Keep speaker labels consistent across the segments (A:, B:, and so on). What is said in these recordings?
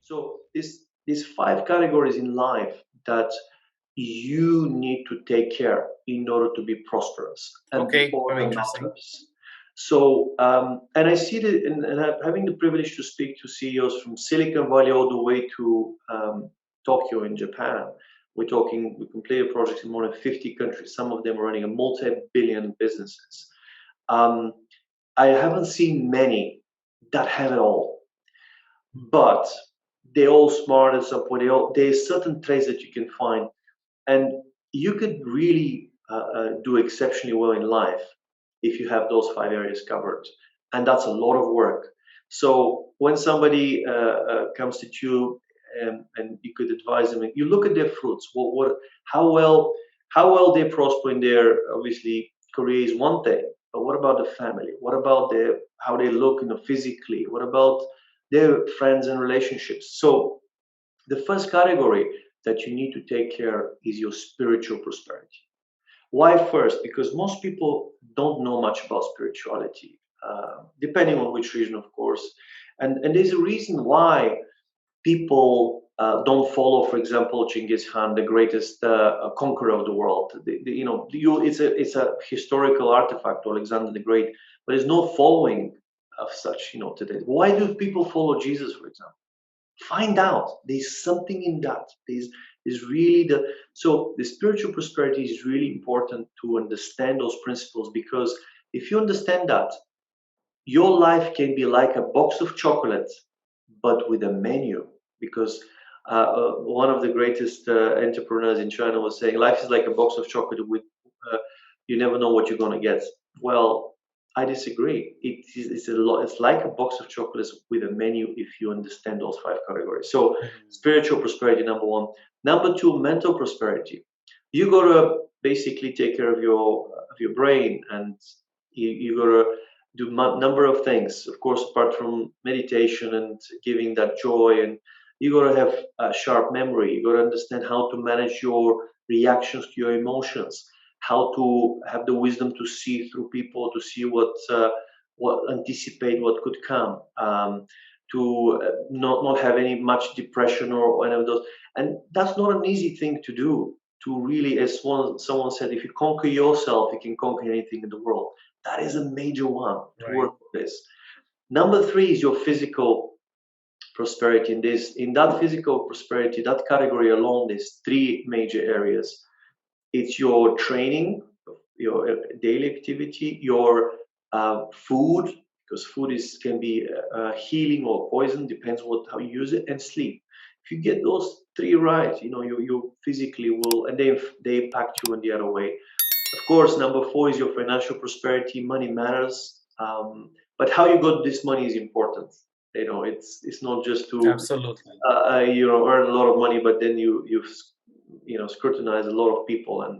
A: So these five categories in life that you need to take care in order to be prosperous, and the
B: Okay, very
A: order
B: interesting.
A: matters. So, and I see that, and having the privilege to speak to CEOs from Silicon Valley all the way to Tokyo in Japan. We completed projects in more than 50 countries. Some of them are running a multi-billion businesses. Um, I haven't seen many that have it all, but they're all smart at some point. There's certain traits that you can find, and you could really do exceptionally well in life if you have those five areas covered, and that's a lot of work. So when somebody comes to you, and you could advise them, and you look at their fruits, how well how well they prosper in their, obviously, career is one thing, but what about the family? What about their how they look, physically? What about their friends and relationships? So the first category that you need to take care is your spiritual prosperity. Why first? Because most people don't know much about spirituality, depending on which region, of course. And there's a reason why people don't follow, for example, Genghis Khan, the greatest conqueror of the world. It's a historical artifact, Alexander the Great, but there's no following of such, today. Why do people follow Jesus, for example? Find out. There's something in that. There's really the spiritual prosperity is really important to understand those principles, because if you understand that, your life can be like a box of chocolates, but with a menu. Because one of the greatest entrepreneurs in China was saying, life is like a box of chocolate with uh, you never know what you're going to get. Well, I disagree. It's a lot. It's like a box of chocolates with a menu if you understand those five categories. So,
B: Mhm.
A: spiritual prosperity, number one. Number two, mental prosperity. You got to basically take care of your brain, and you got to do number of things. Of course, apart from meditation and giving that joy, and you got to have a sharp memory. You got to understand how to manage your reactions to your emotions, how to have the wisdom to see through people, to see what anticipate what could come, to not have any much depression or any of those. And that's not an easy thing to do. To really, as someone said, if you conquer yourself, you can conquer anything in the world. That is a major one to
B: Right.
A: work on this. Number three is your physical prosperity. In that physical prosperity, that category alone, there's three major areas. It's your training, your daily activity, your food, because food can be healing or poison, depends how you use it, and sleep. If you get those three right, you physically will, and they impact you in the other way. Of course, number four is your financial prosperity. Money matters, but how you got this money is important. It's not just to
B: Absolutely.
A: earn a lot of money, but then you scrutinize a lot of people, and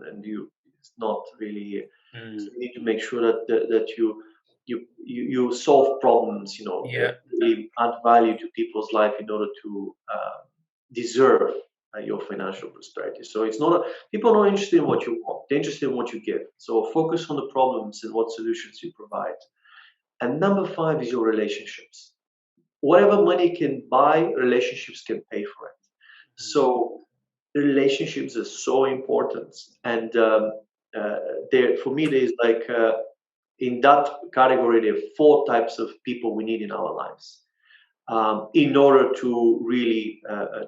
A: it's not really. So
B: Mm.
A: you need to make sure that you solve problems,
B: Yeah.
A: really add value to people's life in order to deserve your financial prosperity. So it's not people are not interested in what you want; they're interested in what you give. So focus on the problems and what solutions you provide. And number five is your relationships. Whatever money can buy, relationships can pay for it. So relationships are so important, and uh, there for me there's like in that category there are four types of people we need in our lives in order to really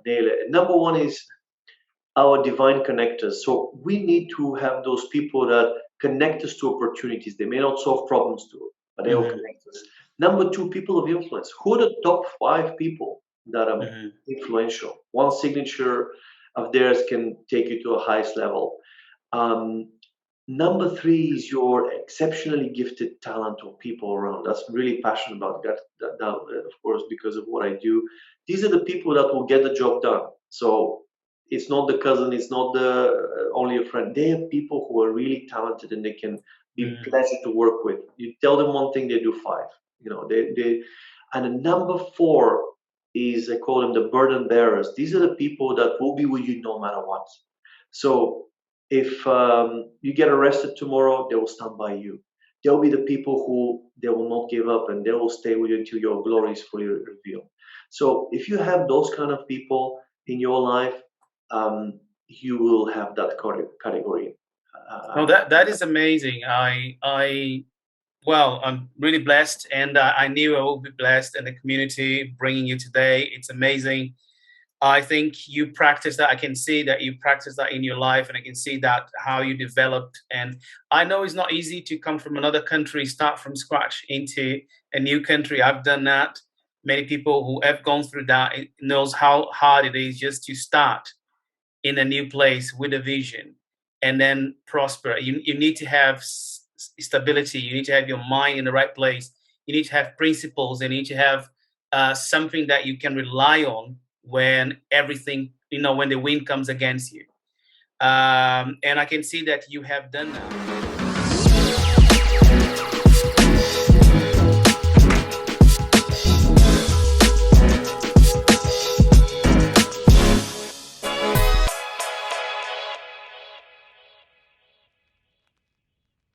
A: nail it. Number one is our divine connectors. So we need to have those people that connect us to opportunities. They may not solve problems to, but they will
B: Mhm.
A: connect us. Number two, people of influence. Who are the top five people that are
B: Mhm.
A: influential? One signature of theirs can take you to a highest level. Um, Number three is your exceptionally gifted talent or people around. That's really passionate about that, of course, because of what I do. These are the people that will get the job done. So it's not the cousin, it's not the only a friend. They are people who are really talented and they can be
B: Mhm.
A: pleasant to work with. You tell them one thing, they do five. They. And the number four is I call them the burden bearers. These are the people that will be with you no matter what. So if you get arrested tomorrow, they will stand by you. They'll be the people who they will not give up and they will stay with you until your glory is fully revealed. So if you have those kind of people in your life, you will have that category.
B: No, that is amazing. Well, I'm really blessed, and I knew I will be blessed in the community bringing you today. It's amazing. I think you practice that. I can see that you practice that in your life, and I can see that how you developed. And I know it's not easy to come from another country, start from scratch into a new country. I've done that. Many people who have gone through that knows how hard it is just to start in a new place with a vision and then prosper. You need to have stability. You need to have your mind in the right place. You need to have principles, and you need to have something that you can rely on when everything, when the wind comes against you. And I can see that you have done that.